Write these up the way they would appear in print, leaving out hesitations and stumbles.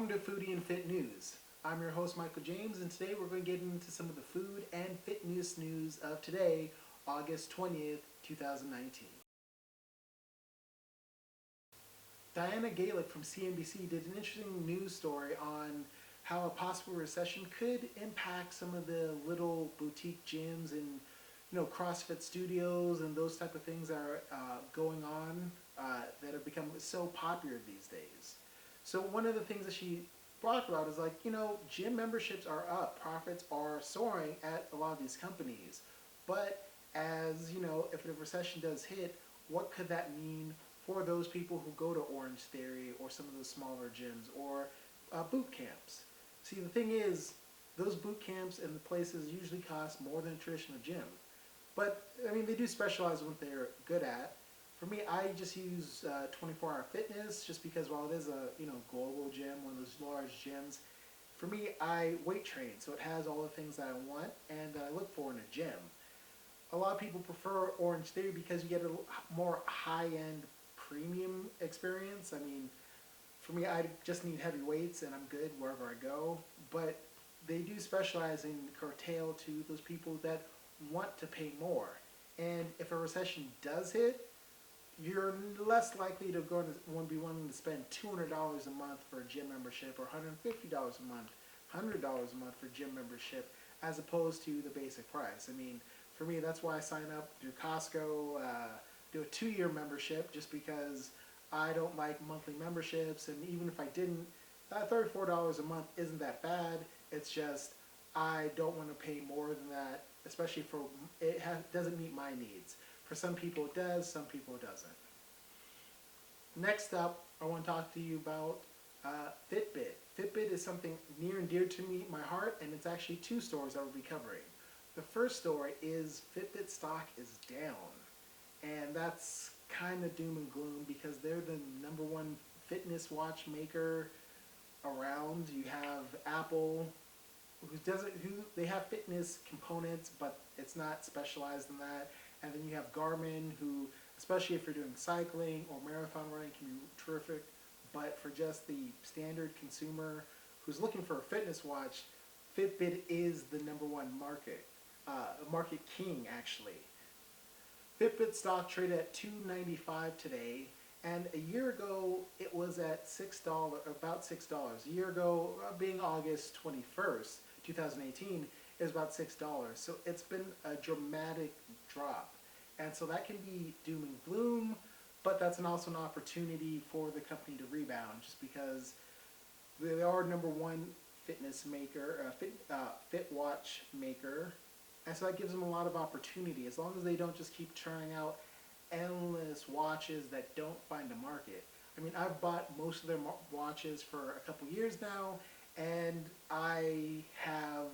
Welcome to Foodie and Fit News. I'm your host Michael James, and today we're going to get into some of the food and fitness news of today, August 20th, 2019. Diana Gaelic from CNBC did an interesting news story on how a possible recession could impact some of the little boutique gyms and CrossFit studios and those type of things that are going on that have become so popular these days. So one of the things that she talked about is gym memberships are up, profits are soaring at a lot of these companies, but as if a recession does hit, what could that mean for those people who go to Orange Theory or some of those smaller gyms or boot camps? See, the thing is, those boot camps and the places usually cost more than a traditional gym. But, I mean, they do specialize in what they're good at. For me, I just use 24-hour fitness just because while it is a global gym, one of those large gyms, for me, I weight train. So it has all the things that I want and that I look for in a gym. A lot of people prefer Orange Theory because you get a more high-end premium experience. I mean, for me, I just need heavy weights and I'm good wherever I go. But they do specialize in curtail to those people that want to pay more. And if a recession does hit, you're less likely to be wanting to spend $200 a month for a gym membership or $150 a month, $100 a month for gym membership as opposed to the basic price. I mean, for me, that's why I sign up through Costco, do a 2-year membership just because I don't like monthly memberships, and even if I didn't, $34 a month isn't that bad. It's just I don't want to pay more than that, especially for doesn't meet my needs. For some people it does, some people it doesn't. Next up, I want to talk to you about Fitbit. Fitbit is something near and dear to me, my heart, and it's actually 2 stories I will be covering. The first story is Fitbit stock is down, and that's kind of doom and gloom because they're the #1 fitness watch maker around. You have Apple, who they have fitness components, but it's not specialized in that. And then you have Garmin, who, especially if you're doing cycling or marathon running, can be terrific. But for just the standard consumer who's looking for a fitness watch, Fitbit is the #1 market king actually. Fitbit stock traded at $295 today, and a year ago it was at about $6. A year ago, being August 21st, 2018, it was about $6. So it's been a dramatic drop, and so that can be doom and gloom, but that's also an opportunity for the company to rebound, just because they are #1 fitness maker, fit watch maker. And so that gives them a lot of opportunity, as long as they don't just keep churning out endless watches that don't find a market. I mean, I've bought most of their watches for a couple years now, and I have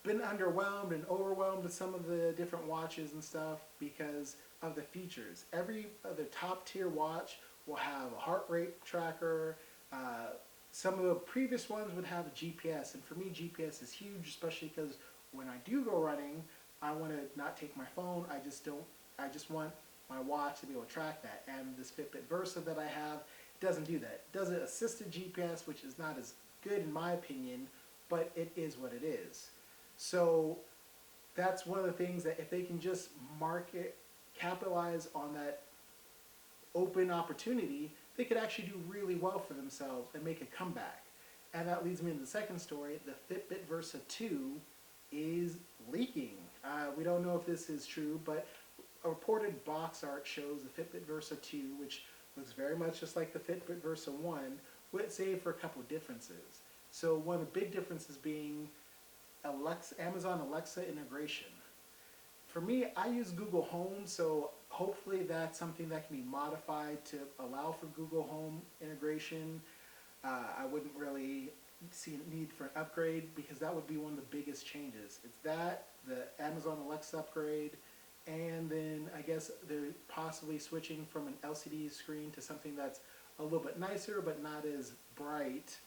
been underwhelmed and overwhelmed with some of the different watches and stuff because of the features. Every other top tier watch will have a heart rate tracker. Some of the previous ones would have a GPS, and for me, GPS is huge, especially because when I do go running, I want to not take my phone. I just want my watch to be able to track that. And this Fitbit Versa that I have doesn't do that. It does an assisted GPS, which is not as good in my opinion, but it is what it is. So that's one of the things that if they can just capitalize on that open opportunity, they could actually do really well for themselves and make a comeback. And that leads me into the second story. The Fitbit Versa 2 is leaking. We don't know if this is true, but a reported box art shows the Fitbit Versa 2, which looks very much just like the Fitbit Versa 1, with save for a couple of differences. So one of the big differences being Amazon Alexa integration. For me, I use Google Home, so hopefully that's something that can be modified to allow for Google Home integration. I wouldn't really see a need for an upgrade because that would be one of the biggest changes. It's that, the Amazon Alexa upgrade, and then I guess they're possibly switching from an LCD screen to something that's a little bit nicer but not as bright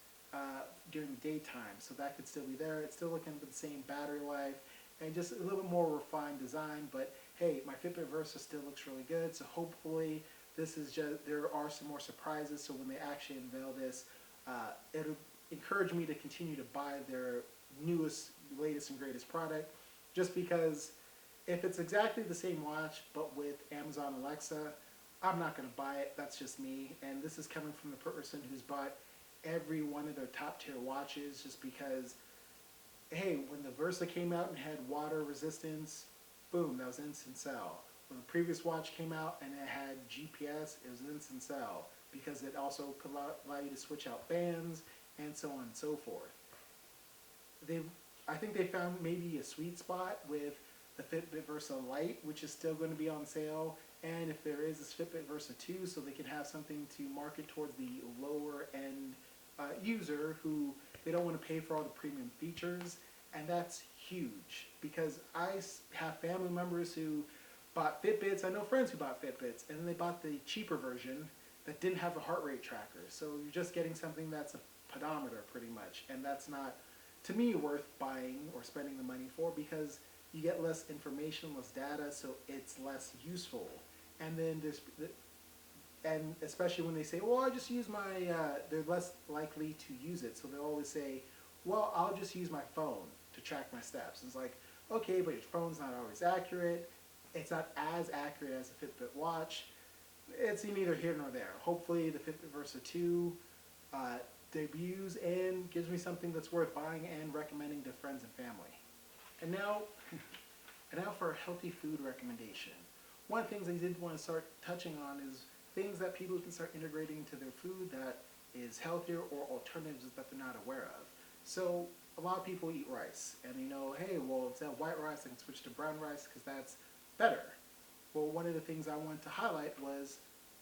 during the daytime. So that could still be there. It's still looking for the same battery life and just a little bit more refined design. But hey, my Fitbit Versa still looks really good. So hopefully this is just, there are some more surprises. So when they actually unveil this, it'll encourage me to continue to buy their newest, latest, and greatest product, just because if it's exactly the same watch but with Amazon Alexa, I'm not going to buy it. That's just me. And this is coming from the person who's bought every one of their top tier watches just because, hey, when the Versa came out and had water resistance, boom, that was instant sell. When the previous watch came out and it had GPS, it was instant sell because it also could allow you to switch out bands and so on and so forth. I think they found maybe a sweet spot with the Fitbit Versa Lite, which is still going to be on sale, and if there is this Fitbit Versa 2, so they can have something to market towards the lower end user who they don't want to pay for all the premium features, and that's huge because I have family members who bought Fitbits. I know friends who bought Fitbits, and then they bought the cheaper version that didn't have a heart rate tracker. So you're just getting something that's a pedometer pretty much, and that's not, to me, worth buying or spending the money for because you get less information, less data, so it's less useful. And then and especially when they say, well, I just use my, they're less likely to use it. So they'll always say, well, I'll just use my phone to track my steps. It's like, okay, but your phone's not always accurate. It's not as accurate as a Fitbit watch. It's neither here nor there. Hopefully the Fitbit Versa 2 debuts and gives me something that's worth buying and recommending to friends and family. And now for a healthy food recommendation. One of the things I did want to start touching on is things that people can start integrating into their food that is healthier or alternatives that they're not aware of. So a lot of people eat rice and you know, hey, well, instead of white rice, I can switch to brown rice because that's better. Well, one of the things I wanted to highlight was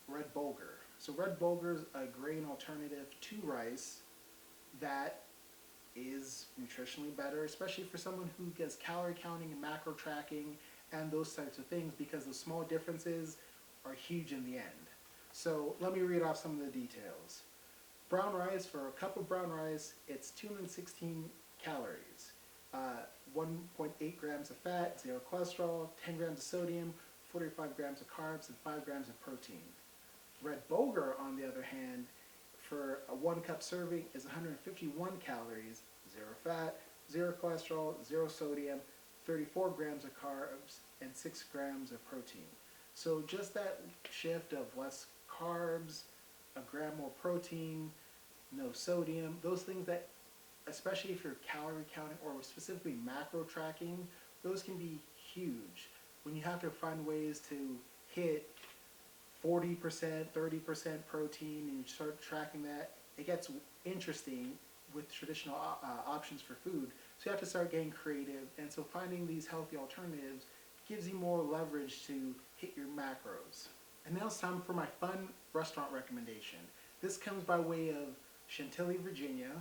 red bulgur. So red bulgur is a grain alternative to rice that is nutritionally better, especially for someone who gets calorie counting and macro tracking and those types of things because those small differences are huge in the end. So let me read off some of the details. Brown rice, for a cup of brown rice, it's 216 calories, 1.8 grams of fat, 0 cholesterol, 10 grams of sodium, 45 grams of carbs, and 5 grams of protein. Red bulgur, on the other hand, for a 1 cup serving is 151 calories, 0 fat, 0 cholesterol, 0 sodium, 34 grams of carbs, and 6 grams of protein. So just that shift of less carbs, a gram more protein, no sodium, those things that, especially if you're calorie counting or specifically macro tracking, those can be huge. When you have to find ways to hit 40%, 30% protein and you start tracking that, it gets interesting with traditional options for food. So you have to start getting creative, and so finding these healthy alternatives gives you more leverage to hit your macros. And now it's time for my fun restaurant recommendation. This comes by way of Chantilly, Virginia,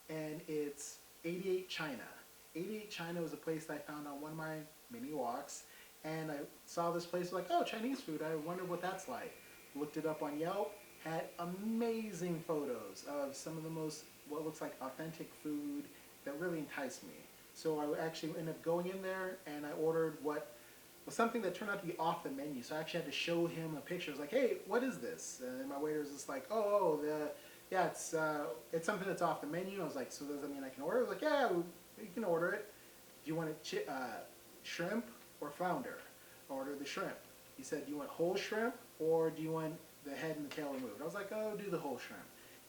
and it's 88 China. 88 China was a place that I found on one of my mini walks, and I saw this place like, oh, Chinese food, I wonder what that's like. Looked it up on Yelp, had amazing photos of some of the most, what looks like authentic food that really enticed me. So I actually ended up going in there and I ordered what was something that turned out to be off the menu. So I actually had to show him a picture. I was like, hey, what is this? And my waiter was just like, yeah, it's something that's off the menu. I was like, so does that mean I can order? I was like, yeah, you can order it. Do you want it shrimp or flounder? I ordered the shrimp. He said, do you want whole shrimp or do you want the head and the tail removed? I was like, oh, do the whole shrimp.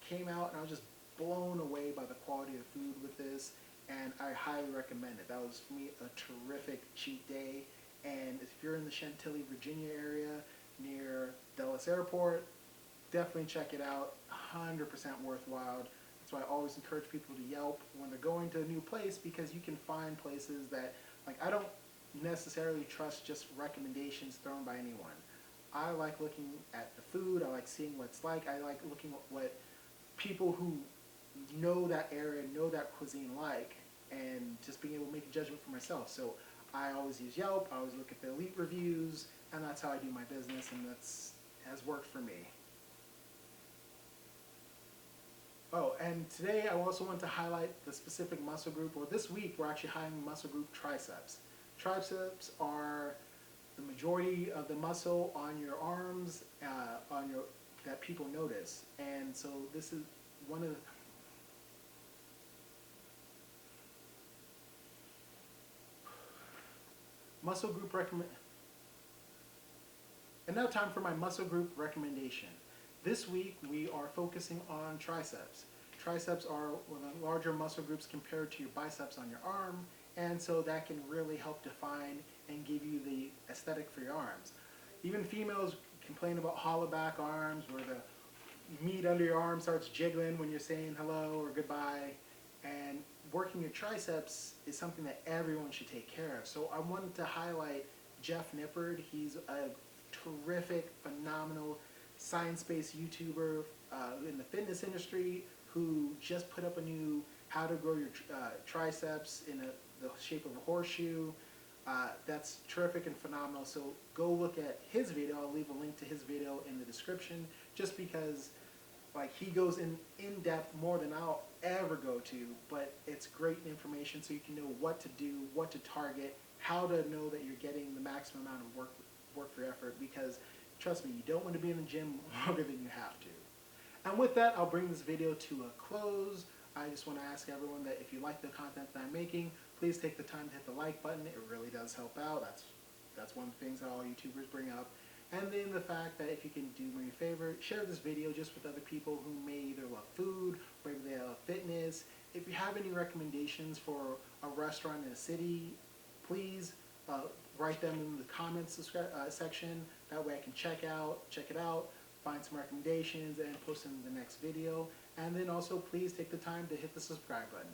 Came out and I was just blown away by the quality of the food with this, and I highly recommend it. That was, for me, a terrific cheat day. And if you're in the Chantilly, Virginia area near Dulles Airport, definitely check it out. 100% worthwhile. That's why I always encourage people to Yelp when they're going to a new place, because you can find places that, like, I don't necessarily trust just recommendations thrown by anyone. I like looking at the food. I like seeing what it's like. I like looking at what people who know that area, know that cuisine like, and just being able to make a judgment for myself. So I always use Yelp. I always look at the elite reviews, and that's how I do my business, and that's has worked for me. Oh, and today I also want to highlight the specific muscle group, or this week we're actually highlighting muscle group triceps. Triceps are the majority of the muscle on your arms, that people notice, and so this is one of the muscle group recommend. And now time for my muscle group recommendation. This week we are focusing on triceps. Triceps are one of the larger muscle groups compared to your biceps on your arm, and so that can really help define and give you the aesthetic for your arms. Even females complain about hollow back arms where the meat under your arm starts jiggling when you're saying hello or goodbye. And working your triceps is something that everyone should take care of. So I wanted to highlight Jeff Nippard. He's a terrific, phenomenal, science-based YouTuber in the fitness industry who just put up a new how to grow your triceps in the shape of a horseshoe. That's terrific and phenomenal. So go look at his video. I'll leave a link to his video in the description just because like he goes in depth more than I'll ever go to, but it's great information so you can know what to do, what to target, how to know that you're getting the maximum amount of work for effort, because trust me, you don't want to be in the gym longer than you have to. And with that, I'll bring this video to a close. I just want to ask everyone that if you like the content that I'm making, please take the time to hit the like button. It really does help out. That's one of the things that all YouTubers bring up. And then the fact that if you can do me a favor, share this video just with other people who may either love food, or maybe they love fitness. If you have any recommendations for a restaurant in a city, please write them in the comments section. That way I can check it out, find some recommendations, and post them in the next video. And then also please take the time to hit the subscribe button.